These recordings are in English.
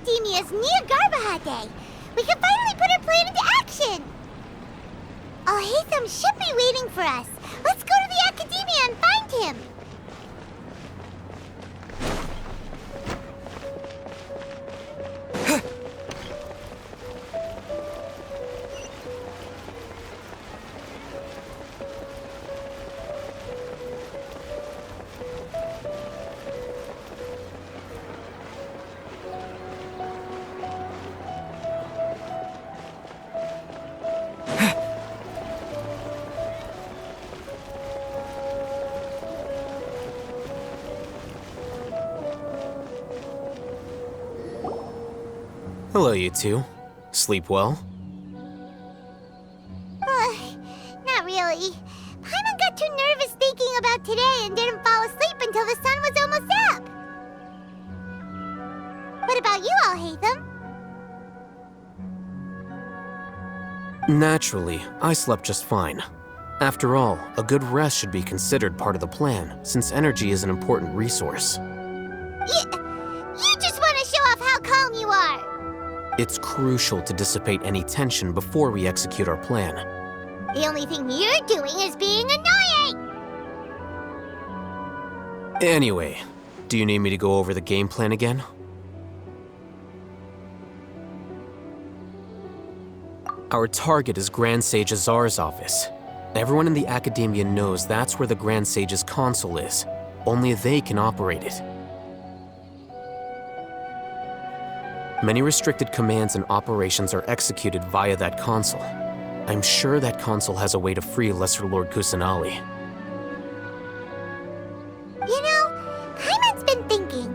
Academia's near Garbaha Day. We can finally put our plan into action. Alhaitham should be waiting for us. Let's go to the Academia and find him. Hello, you two. Sleep well? Not really. Paimon got too nervous thinking about today and didn't fall asleep until the sun was almost up. What about you, Alhaitham? Naturally, I slept just fine. After all, a good rest should be considered part of the plan, since energy is an important resource. You just want to show off how calm you are. It's crucial to dissipate any tension before we execute our plan. The only thing you're doing is being annoying! Anyway, do you need me to go over the game plan again? Our target is Grand Sage Azar's office. Everyone in the Academia knows that's where the Grand Sage's console is. Only they can operate it. Many restricted commands and operations are executed via that console. I'm sure that console has a way to free Lesser Lord Kusanali. You know, Paimon's been thinking,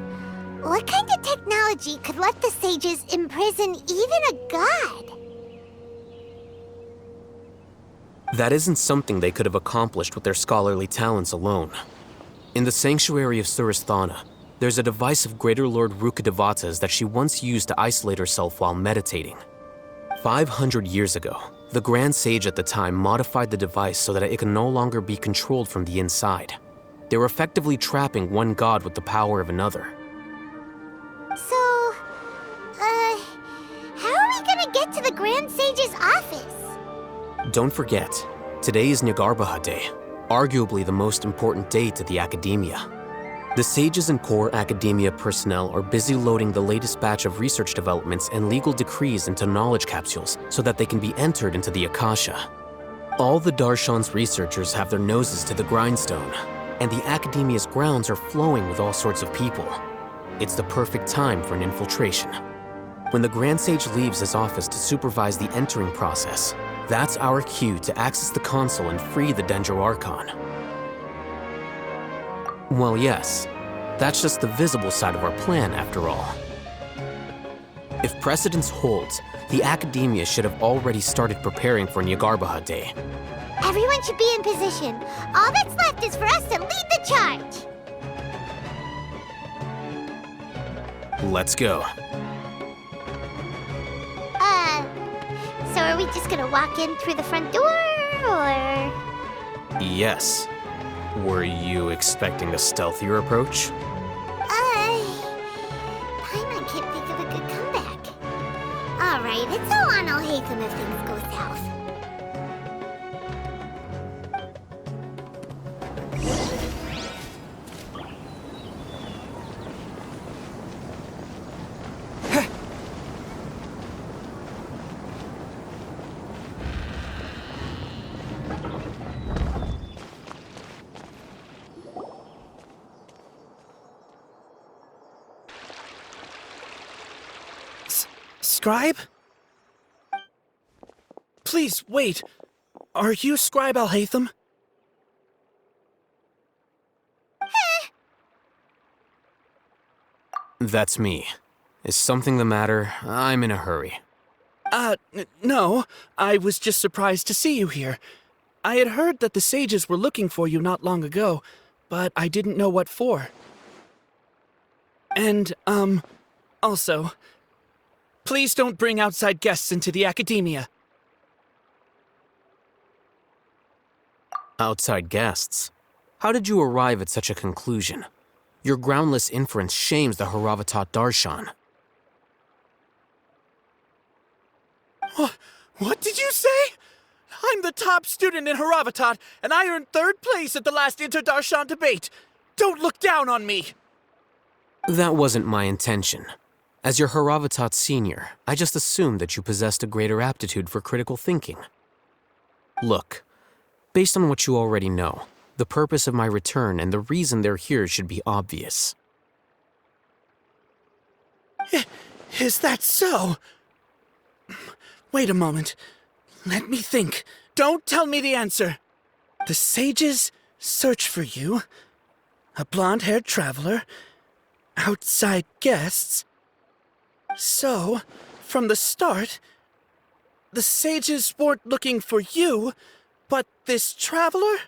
what kind of technology could let the sages imprison even a god? That isn't something they could have accomplished with their scholarly talents alone. In the Sanctuary of Surasthana, there's a device of Greater Lord Rukkhadevata's that she once used to isolate herself while meditating. 500 years ago, the Grand Sage at the time modified the device so that it could no longer be controlled from the inside. They were effectively trapping one god with the power of another. So, how are we gonna get to the Grand Sage's office? Don't forget, today is Nyagarbha Day, arguably the most important day to the Academia. The sages and core Academia personnel are busy loading the latest batch of research developments and legal decrees into knowledge capsules so that they can be entered into the Akasha. All the Darshan's researchers have their noses to the grindstone, and the Academia's grounds are flowing with all sorts of people. It's the perfect time for an infiltration. When the Grand Sage leaves his office to supervise the entering process, that's our cue to access the console and free the Dendro Archon. Well, yes, that's just the visible side of our plan, after all. If precedence holds, the Academia should have already started preparing for Nyagarbha Day. Everyone should be in position. All that's left is for us to lead the charge. Let's go. So are we just gonna walk in through the front door, or...? Yes. Were you expecting a stealthier approach? Paimon can't think of a good comeback. Alright, it's all on Alhaitham if things go south. Scribe? Please, wait. Are you Scribe Alhaitham? That's me. Is something the matter? I'm in a hurry. No. I was just surprised to see you here. I had heard that the sages were looking for you not long ago, but I didn't know what for. And, also, please don't bring outside guests into the Academia. Outside guests? How did you arrive at such a conclusion? Your groundless inference shames the Haravatat Darshan. What did you say? I'm the top student in Haravatat, and I earned 3rd place at the last Interdarshan debate. Don't look down on me! That wasn't my intention. As your Haravatat senior, I just assumed that you possessed a greater aptitude for critical thinking. Look, based on what you already know, the purpose of my return and the reason they're here should be obvious. Is that so? Wait a moment. Let me think. Don't tell me the answer. The sages search for you. A blonde-haired traveler. Outside guests. So, from the start, the sages weren't looking for you, but this traveler?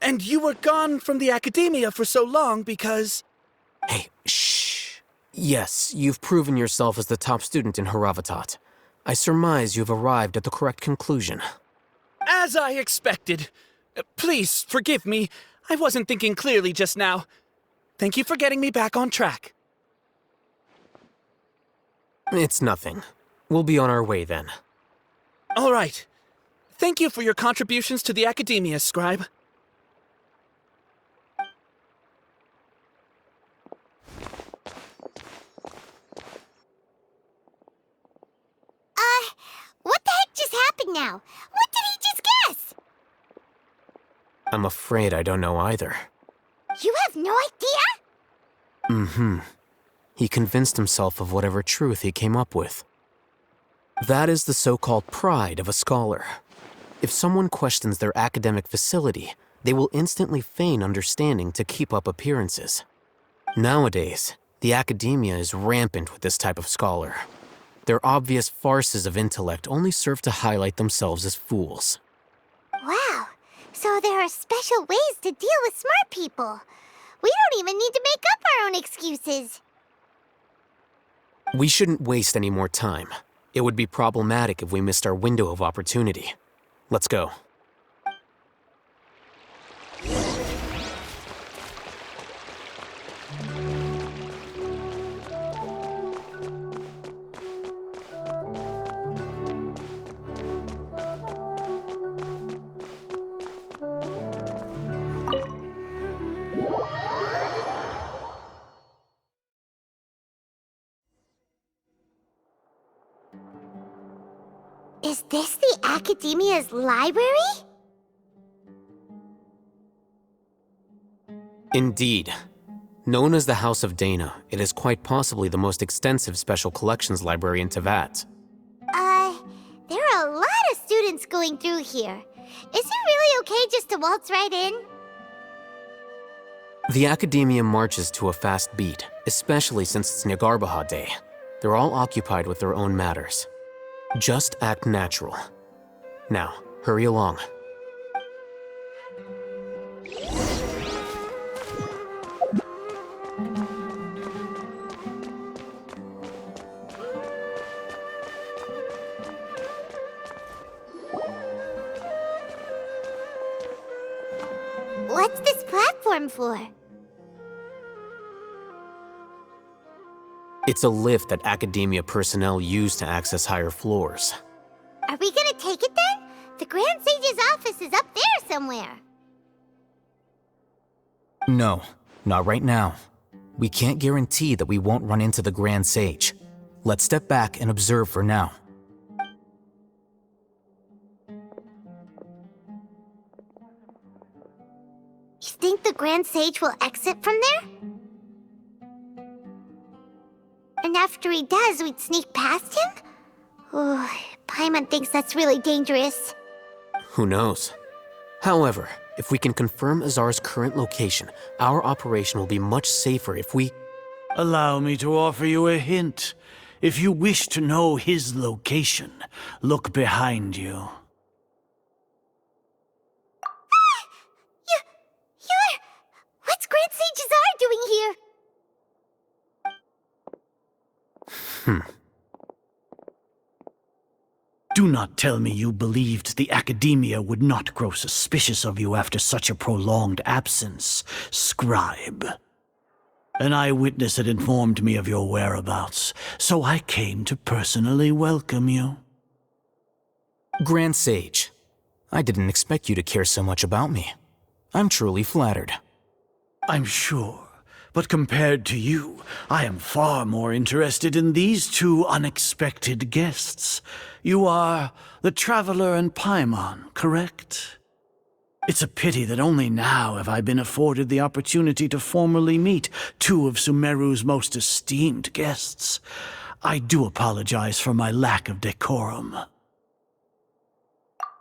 And you were gone from the academia for so long because... Hey, shh. Yes, you've proven yourself as the top student in Haravatat. I surmise you've arrived at the correct conclusion. As I expected. Please, forgive me. I wasn't thinking clearly just now. Thank you for getting me back on track. It's nothing. We'll be on our way then. All right. Thank you for your contributions to the academia, Scribe. What the heck just happened now? What did he just guess? I'm afraid I don't know either. You have no idea? He convinced himself of whatever truth he came up with. That is the so-called pride of a scholar. If someone questions their academic facility, they will instantly feign understanding to keep up appearances. Nowadays, the academia is rampant with this type of scholar. Their obvious farces of intellect only serve to highlight themselves as fools. Wow. So there are special ways to deal with smart people. We don't even need to make up our own excuses. We shouldn't waste any more time. It would be problematic if we missed our window of opportunity. Let's go. Is this the Academia's library? Indeed. Known as the House of Dana, it is quite possibly the most extensive special collections library in Teyvat. There are a lot of students going through here. Is it really okay just to waltz right in? The Academia marches to a fast beat, especially since it's Nagarbaha Day. They're all occupied with their own matters. Just act natural. Now, hurry along. What's this platform for? It's a lift that Academia personnel use to access higher floors. Are we gonna take it then? The Grand Sage's office is up there somewhere. No, not right now. We can't guarantee that we won't run into the Grand Sage. Let's step back and observe for now. You think the Grand Sage will exit from there? And after he does, we'd sneak past him? Ooh, Paimon thinks that's really dangerous. Who knows? However, if we can confirm Azar's current location, our operation will be much safer if we... Allow me to offer you a hint. If you wish to know his location, look behind you. What's Grand Sage Azar doing here? Do not tell me you believed the Academia would not grow suspicious of you after such a prolonged absence, Scribe. An eyewitness had informed me of your whereabouts, so I came to personally welcome you. Grand Sage, I didn't expect you to care so much about me. I'm truly flattered. I'm sure, but compared to you, I am far more interested in these two unexpected guests. You are the Traveler and Paimon, correct? It's a pity that only now have I been afforded the opportunity to formally meet two of Sumeru's most esteemed guests. I do apologize for my lack of decorum.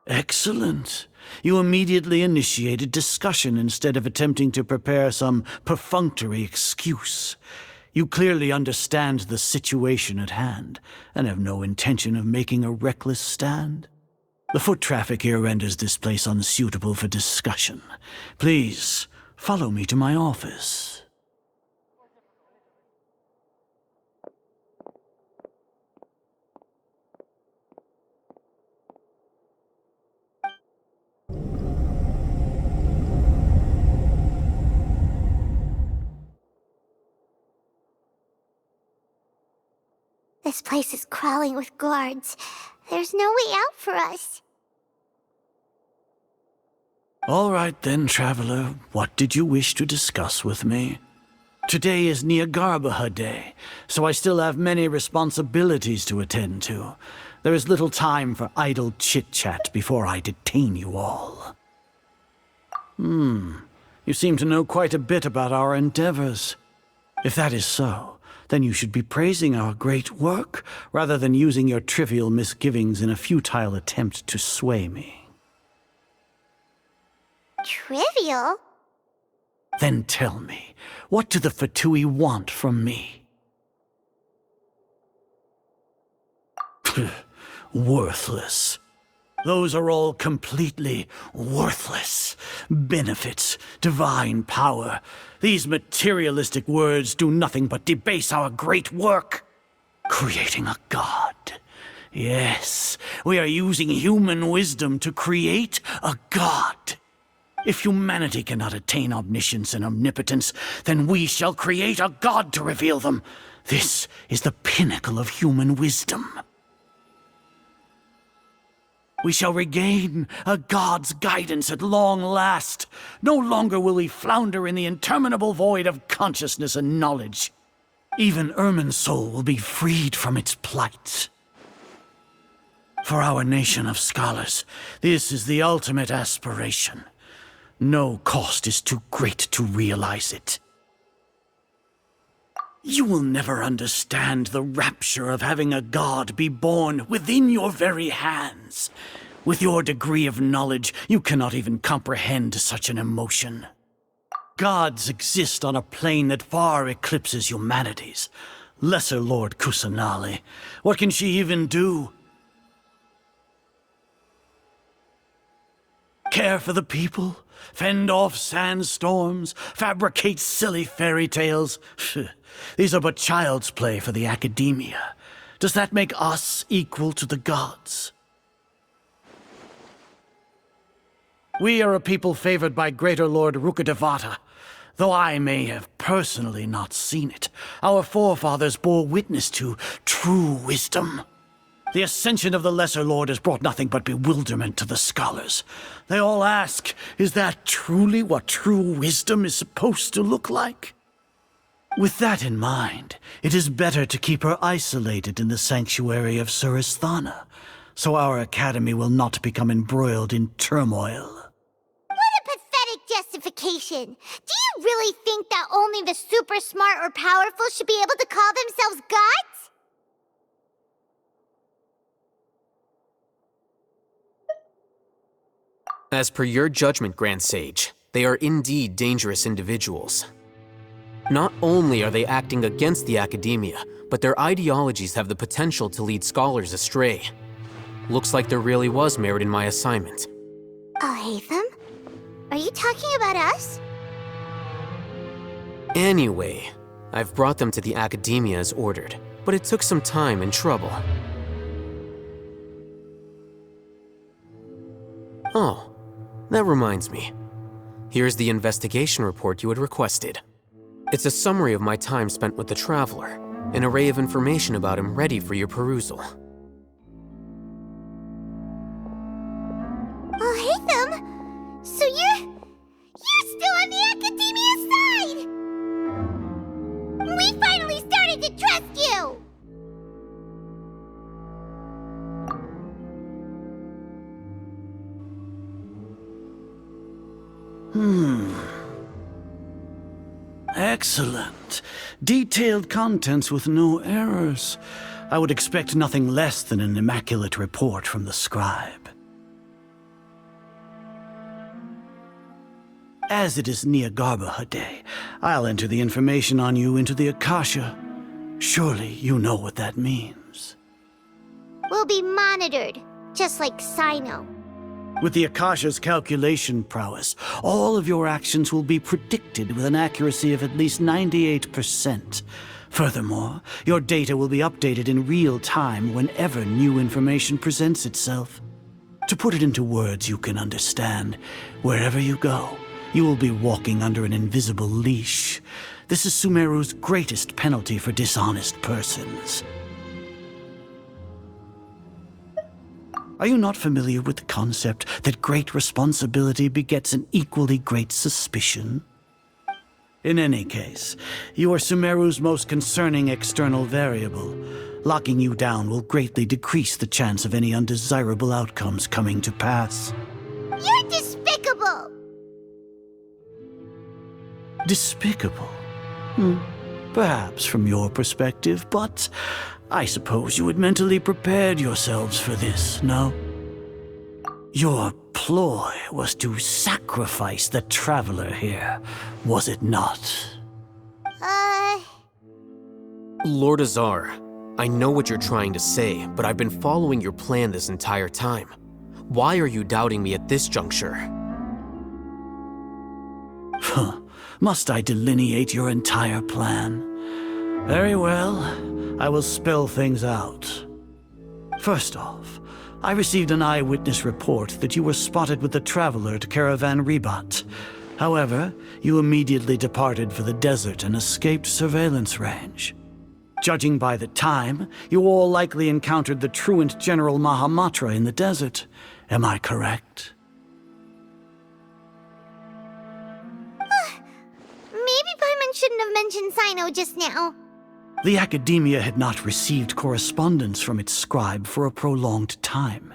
Excellent. You immediately initiated discussion instead of attempting to prepare some perfunctory excuse. You clearly understand the situation at hand, and have no intention of making a reckless stand. The foot traffic here renders this place unsuitable for discussion. Please, follow me to my office. This place is crawling with guards. There's no way out for us. All right then, Traveler. What did you wish to discuss with me? Today is Nyargarbaha Day, so I still have many responsibilities to attend to. There is little time for idle chit-chat before I detain you all. You seem to know quite a bit about our endeavors. If that is so, then you should be praising our great work, rather than using your trivial misgivings in a futile attempt to sway me. Trivial? Then tell me, what do the Fatui want from me? Worthless. Those are all completely worthless. Benefits, divine power. These materialistic words do nothing but debase our great work. Creating a god. Yes, we are using human wisdom to create a god. If humanity cannot attain omniscience and omnipotence, then we shall create a god to reveal them. This is the pinnacle of human wisdom. We shall regain a god's guidance at long last. No longer will we flounder in the interminable void of consciousness and knowledge. Even Ermin's soul will be freed from its plight. For our nation of scholars, this is the ultimate aspiration. No cost is too great to realize it. You will never understand the rapture of having a god be born within your very hands. With your degree of knowledge, you cannot even comprehend such an emotion. Gods exist on a plane that far eclipses humanity's. Lesser Lord Kusanali, what can she even do? Care for the people? Fend off sandstorms? Fabricate silly fairy tales? These are but child's play for the academia. Does that make us equal to the gods? We are a people favored by Greater Lord Rukkhadevata. Though I may have personally not seen it, our forefathers bore witness to true wisdom. The ascension of the Lesser Lord has brought nothing but bewilderment to the scholars. They all ask, is that truly what true wisdom is supposed to look like? With that in mind, it is better to keep her isolated in the sanctuary of Suristhana, so our academy will not become embroiled in turmoil. What a pathetic justification! Do you really think that only the super smart or powerful should be able to call themselves gods? As per your judgment, Grand Sage, they are indeed dangerous individuals. Not only are they acting against the academia, but their ideologies have the potential to lead scholars astray. Looks like there really was merit in my assignment. Alhaitham? Are you talking about us? Anyway, I've brought them to the academia as ordered, but it took some time and trouble. Oh. That reminds me. Here's the investigation report you had requested. It's a summary of my time spent with the Traveler, an array of information about him ready for your perusal. Hatham! So you're still on the Academia side! We finally started to trust you! Excellent. Detailed contents with no errors. I would expect nothing less than an immaculate report from the scribe. As it is Niagarbaha Day, I'll enter the information on you into the Akasha. Surely you know what that means. We'll be monitored, just like Sino. With the Akasha's calculation prowess, all of your actions will be predicted with an accuracy of at least 98%. Furthermore, your data will be updated in real time whenever new information presents itself. To put it into words you can understand, wherever you go, you will be walking under an invisible leash. This is Sumeru's greatest penalty for dishonest persons. Are you not familiar with the concept that great responsibility begets an equally great suspicion? In any case, you are Sumeru's most concerning external variable. Locking you down will greatly decrease the chance of any undesirable outcomes coming to pass. You're despicable! Despicable? Perhaps from your perspective, but I suppose you had mentally prepared yourselves for this, no? Your ploy was to sacrifice the traveler here, was it not? Lord Azar, I know what you're trying to say, but I've been following your plan this entire time. Why are you doubting me at this juncture? Must I delineate your entire plan? Very well, I will spell things out. First off, I received an eyewitness report that you were spotted with the traveler at Caravan Ribat. However, you immediately departed for the desert and escaped surveillance range. Judging by the time, you all likely encountered the truant General Mahamatra in the desert. Am I correct? Maybe Paimon shouldn't have mentioned Sino just now. The Academia had not received correspondence from its scribe for a prolonged time.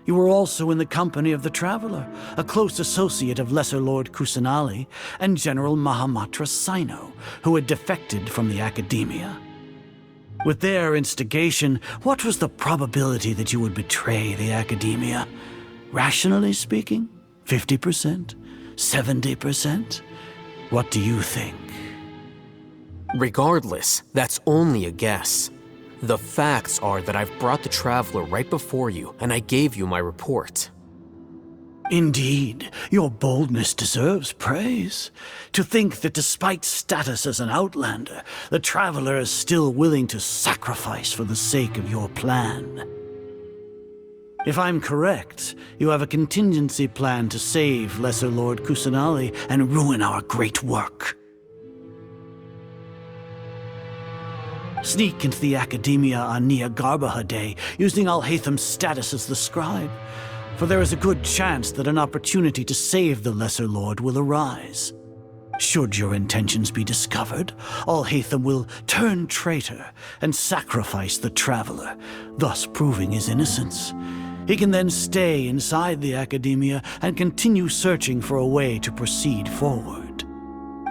You were also in the company of the Traveler, a close associate of Lesser Lord Kusanali and General Mahamatra Sino, who had defected from the Academia. With their instigation, what was the probability that you would betray the Academia? Rationally speaking, 50%? 70%? What do you think? Regardless, that's only a guess. The facts are that I've brought the Traveler right before you, and I gave you my report. Indeed, your boldness deserves praise. To think that despite status as an outlander, the Traveler is still willing to sacrifice for the sake of your plan. If I'm correct, you have a contingency plan to save Lesser Lord Kusanali and ruin our great work. Sneak into the Academia on Niagarbaha Day, using Alhatham's status as the scribe. For there is a good chance that an opportunity to save the Lesser Lord will arise. Should your intentions be discovered, Alhatham will turn traitor and sacrifice the Traveler, thus proving his innocence. He can then stay inside the Academia and continue searching for a way to proceed forward.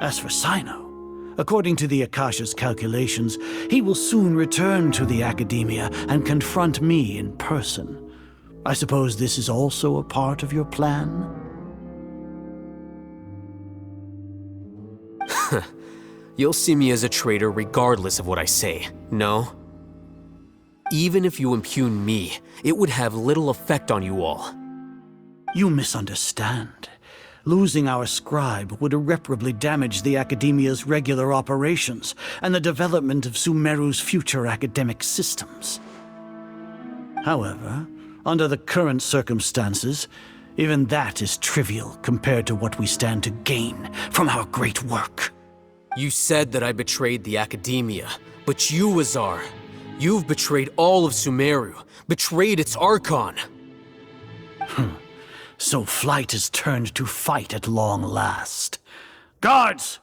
As for Sino, according to the Akasha's calculations, he will soon return to the Academia and confront me in person. I suppose this is also a part of your plan? You'll see me as a traitor regardless of what I say, no? Even if you impugn me, it would have little effect on you all. You misunderstand. Losing our scribe would irreparably damage the Academia's regular operations and the development of Sumeru's future academic systems. However, under the current circumstances, even that is trivial compared to what we stand to gain from our great work. You said that I betrayed the Academia, but you, Azar, you've betrayed all of Sumeru, betrayed its Archon. So flight has turned to fight at long last. Guards!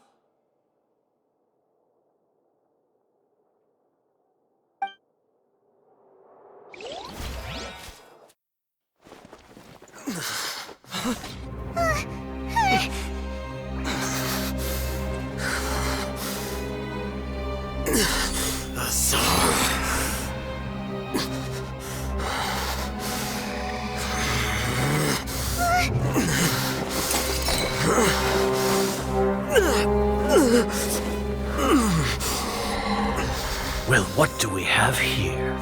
Well, what do we have here?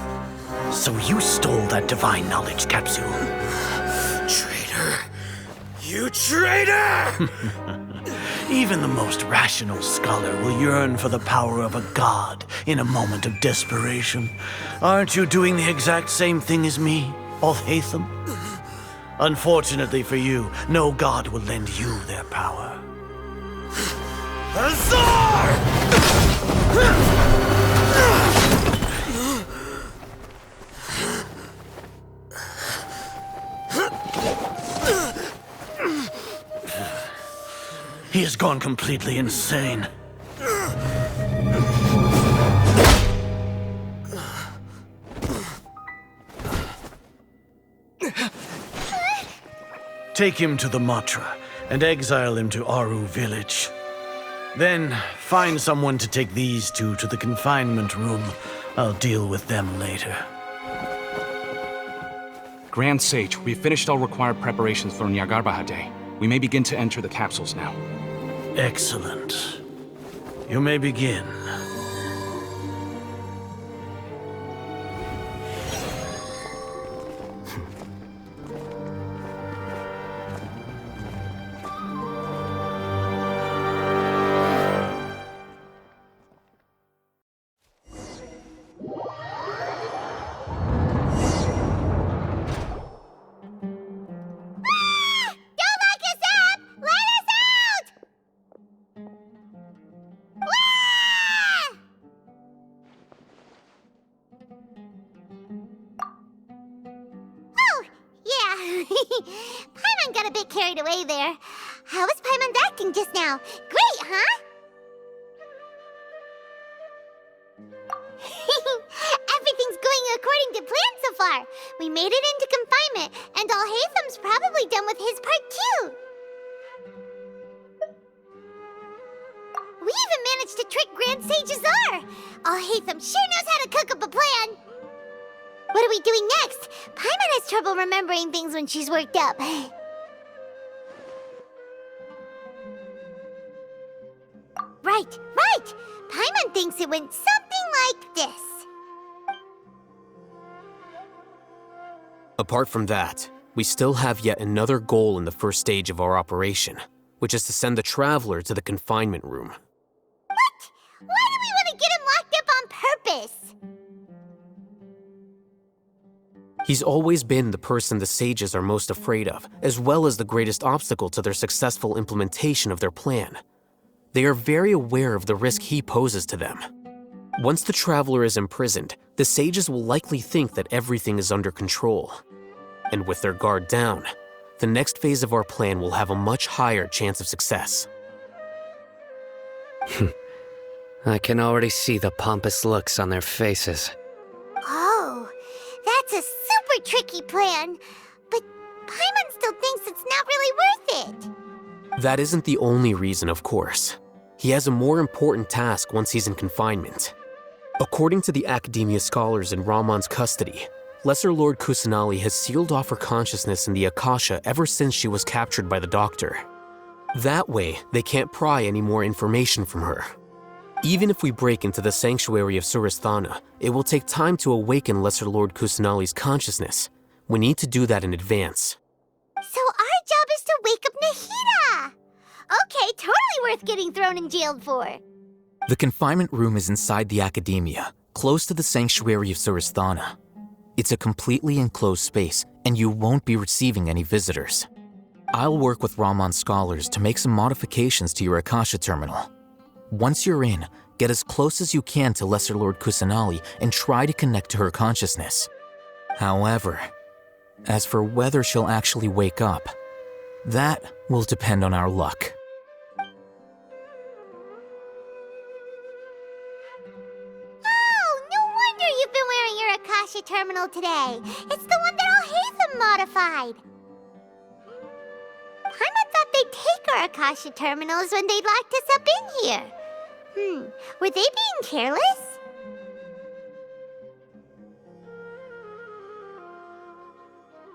So you stole that divine knowledge capsule. Traitor! You traitor! Even the most rational scholar will yearn for the power of a god in a moment of desperation. Aren't you doing the exact same thing as me, Alhaitham? Unfortunately for you, no god will lend you their power. Azar! He has gone completely insane. Take him to the Matra and exile him to Aru village. Then find someone to take these two to the confinement room. I'll deal with them later. Grand Sage, we've finished all required preparations for Nyagarbha Day. We may begin to enter the capsules now. Excellent. You may begin. Don't lock us up! Let us out! Ah! Oh, yeah. Paimon got a bit carried away there. How was Paimon acting just now? Great, huh? Everything's going according to plan so far. We made it into confinement, and Alhaitham's probably done with his part too. We even managed to trick Grand Sage Azar. Alhaitham sure knows how to cook up a plan. What are we doing next? Paimon has trouble remembering things when she's worked up. Right. Paimon thinks it went something like this. Apart from that, we still have yet another goal in the first stage of our operation, which is to send the Traveler to the confinement room. What? Why do we want to get him locked up on purpose? He's always been the person the sages are most afraid of, as well as the greatest obstacle to their successful implementation of their plan. They are very aware of the risk he poses to them. Once the Traveler is imprisoned, the sages will likely think that everything is under control. And with their guard down, the next phase of our plan will have a much higher chance of success. I can already see the pompous looks on their faces. Oh, that's a super tricky plan. But Paimon still thinks it's not really worth it. That isn't the only reason, of course. He has a more important task once he's in confinement. According to the Academia scholars in Ramon's custody, Lesser Lord Kusanali has sealed off her consciousness in the Akasha ever since she was captured by the Doctor. That way, they can't pry any more information from her. Even if we break into the sanctuary of Suristhana, it will take time to awaken Lesser Lord Kusanali's consciousness. We need to do that in advance. So our job is to wake up Nahida! Okay, totally worth getting thrown and jailed for. The confinement room is inside the Academia, close to the sanctuary of Suristhana. It's a completely enclosed space, and you won't be receiving any visitors. I'll work with Ramon's scholars to make some modifications to your Akasha terminal. Once you're in, get as close as you can to Lesser Lord Kusanali and try to connect to her consciousness. However, as for whether she'll actually wake up, That will depend on our luck. Oh, no wonder you've been wearing your Akasha terminal today. It's the one that Alhaitham modified. Paimon thought they'd take our Akasha terminals when they locked us up in here. Were they being careless?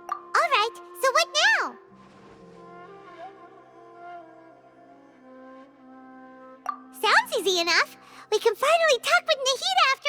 All right, so what now? Sounds easy enough. We can finally talk with Nahida after